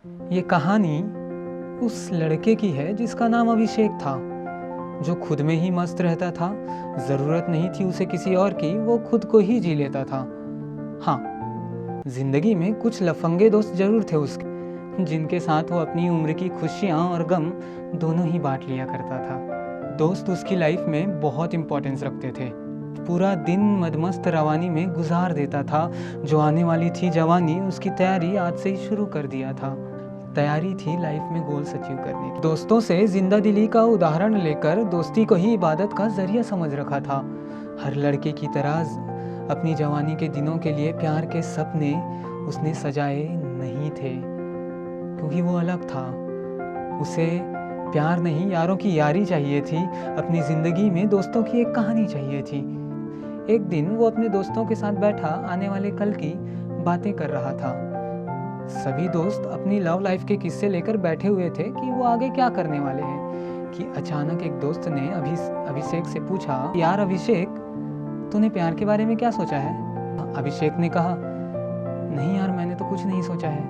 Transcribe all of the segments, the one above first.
ये कहानी उस लड़के की है जिसका नाम अभिषेक था, जो खुद में ही मस्त रहता था। ज़रूरत नहीं थी उसे किसी और की, वो खुद को ही जी लेता था। हाँ, जिंदगी में कुछ लफंगे दोस्त जरूर थे उसके, जिनके साथ वो अपनी उम्र की खुशियाँ और गम दोनों ही बांट लिया करता था। दोस्त उसकी लाइफ में बहुत इम्पोर्टेंस रखते थे। पूरा दिन मदमस्त रवानी में गुजार देता था। जो आने वाली थी जवानी, उसकी तैयारी आज से ही शुरू कर दिया था। तैयारी थी लाइफ में गोल्स अचीव करने की। दोस्तों से जिंदा दिली का उदाहरण लेकर दोस्ती को ही इबादत का जरिया समझ रखा था। हर लड़के की तरह अपनी जवानी के दिनों के लिए प्यार के सपने उसने सजाए नहीं थे, क्योंकि वो अलग था। उसे प्यार नहीं, यारों की यारी चाहिए थी। अपनी ज़िंदगी में दोस्तों की एक कहानी चाहिए थी। एक दिन वो अपने दोस्तों के साथ बैठा आने वाले कल की बातें कर रहा था। सभी दोस्त अपनी लव लाइफ के किस्से लेकर बैठे हुए थे कि वो आगे क्या करने वाले हैं, कि अचानक एक दोस्त ने अभिषेक से पूछा, यार अभिषेक, तूने प्यार के बारे में क्या सोचा है? अभिषेक ने कहा, नहीं यार, मैंने तो कुछ नहीं सोचा है,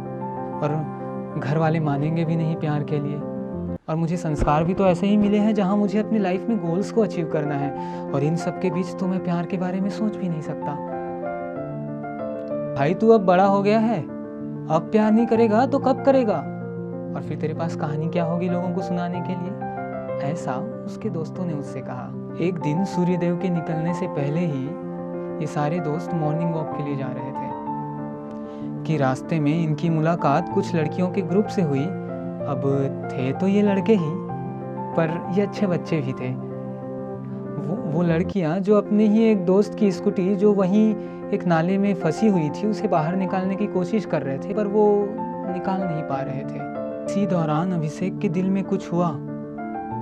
और घर वाले मानेंगे भी नहीं प्यार के लिए, और मुझे संस्कार भी तो ऐसे ही मिले हैं जहाँ मुझे अपनी लाइफ में गोल्स को अचीव करना है, और इन सब के बीच तो मैं प्यार के बारे में सोच भी नहीं सकता। भाई तू अब बड़ा हो गया है, अब प्यार नहीं करेगा तो कब करेगा? और फिर तेरे पास कहानी क्या होगी लोगों को सुनाने के लिए? ऐसा उसके दोस्तों ने उससे कहा। एक दिन सूर्यदेव के निकलने से पहले ही ये सारे दोस्त मॉर्निंग वॉक के लिए जा रहे थे कि रास्ते में इनकी मुलाकात कुछ लड़कियों के ग्रुप से हुई। अब थे तो ये लड़के ही, पर ये अच्छे बच्चे भी थे। वो लड़कियां जो अपने ही एक दोस्त की स्कूटी जो वहीं एक नाले में फंसी हुई थी उसे बाहर निकालने की कोशिश कर रहे थे, पर वो निकाल नहीं पा रहे थे। इसी दौरान अभिषेक के दिल में कुछ हुआ।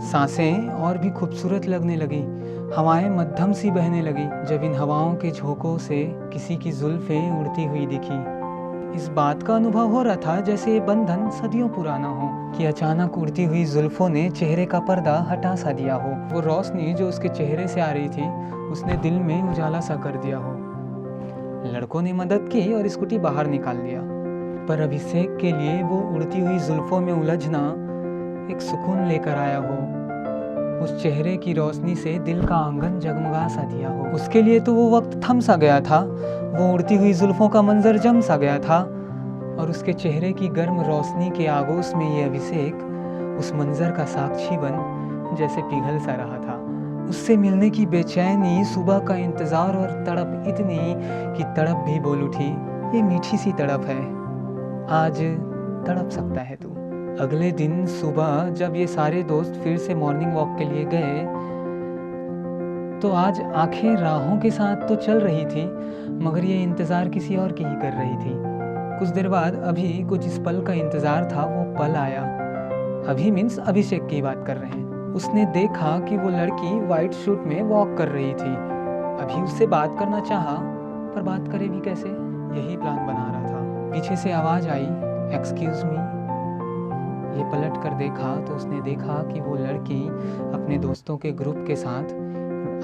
सांसें और भी खूबसूरत लगने लगी, हवाएं मध्यम सी बहने लगी जब इन हवाओं के झोंकों से किसी की जुल्फें उड़ती हुई दिखी। इस बात का अनुभव हो रहा था जैसे ये बंधन सदियों पुराना हो, कि अचानक उड़ती हुई जुल्फों ने चेहरे का पर्दा हटा सा दिया हो। वो रोशनी जो उसके चेहरे से आ रही थी उसने दिल में उजाला सा कर दिया हो। लड़कों ने मदद की और स्कूटी बाहर निकाल दिया, पर अभिषेक के लिए वो उड़ती हुई जुल्फों में उलझना एक सुकून लेकर आया हो। उस चेहरे की रोशनी से दिल का आंगन जगमगा सा दिया हो। उसके लिए तो वो वक्त थम सा गया था, वो उड़ती हुई जुल्फों का मंजर जम सा गया था, और उसके चेहरे की गर्म रोशनी के आगोश में ये अभिषेक उस मंजर का साक्षी बन जैसे पिघल सा रहा था। उससे मिलने की बेचैनी, सुबह का इंतज़ार और तड़प इतनी कि तड़प भी बोल उठी, ये मीठी सी तड़प है, आज तड़प सकता है तू। अगले दिन सुबह जब ये सारे दोस्त फिर से मॉर्निंग वॉक के लिए गए, तो आज आंखें राहों के साथ तो चल रही थी, मगर ये इंतज़ार किसी और की ही कर रही थी। कुछ देर बाद अभी को जिस पल का इंतज़ार था वो पल आया। अभी मीन्स अभिषेक की बात कर रहे हैं। उसने देखा कि वो लड़की वाइट सूट में वॉक कर रही थी। अभी उससे बात करना चाहा, पर बात करे भी कैसे, यही प्लान बना रहा था। पीछे से आवाज़ आई, एक्सक्यूज़ मी। ये पलट कर देखा तो उसने देखा कि वो लड़की अपने दोस्तों के ग्रुप के साथ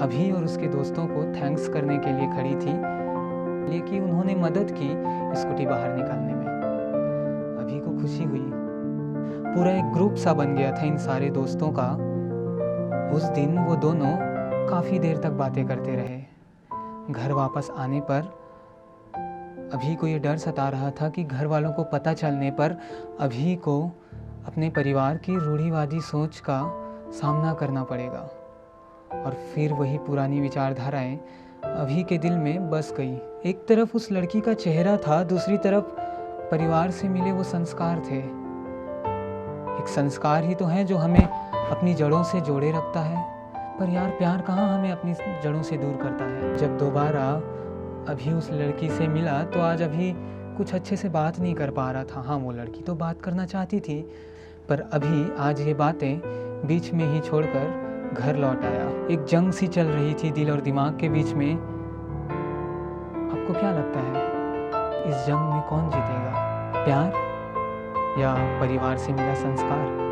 अभी और उसके दोस्तों को थैंक्स करने के लिए खड़ी थी, लेकिन उन्होंने मदद की स्कूटी बाहर निकालने में। अभी को खुशी हुई, पूरा एक ग्रुप सा बन गया था इन सारे दोस्तों का। उस दिन वो दोनों काफ़ी देर तक बातें करते रहे। घर वापस आने पर अभी को ये डर सता रहा था कि घर वालों को पता चलने पर अभी को अपने परिवार की रूढ़िवादी सोच का सामना करना पड़ेगा, और फिर वही पुरानी विचारधाराएं अभी के दिल में बस गई। एक तरफ उस लड़की का चेहरा था, दूसरी तरफ परिवार से मिले वो संस्कार थे। एक संस्कार ही तो है जो हमें अपनी जड़ों से जोड़े रखता है, पर यार प्यार कहाँ हमें अपनी जड़ों से दूर करता है। जब दोबारा अभी उस लड़की से मिला तो आज अभी कुछ अच्छे से बात नहीं कर पा रहा था। हाँ, वो लड़की तो बात करना चाहती थी, पर अभी आज ये बातें बीच में ही छोड़कर घर लौट आया। एक जंग सी चल रही थी दिल और दिमाग के बीच में। आपको क्या लगता है, इस जंग में कौन जीतेगा, प्यार या परिवार से मिला संस्कार?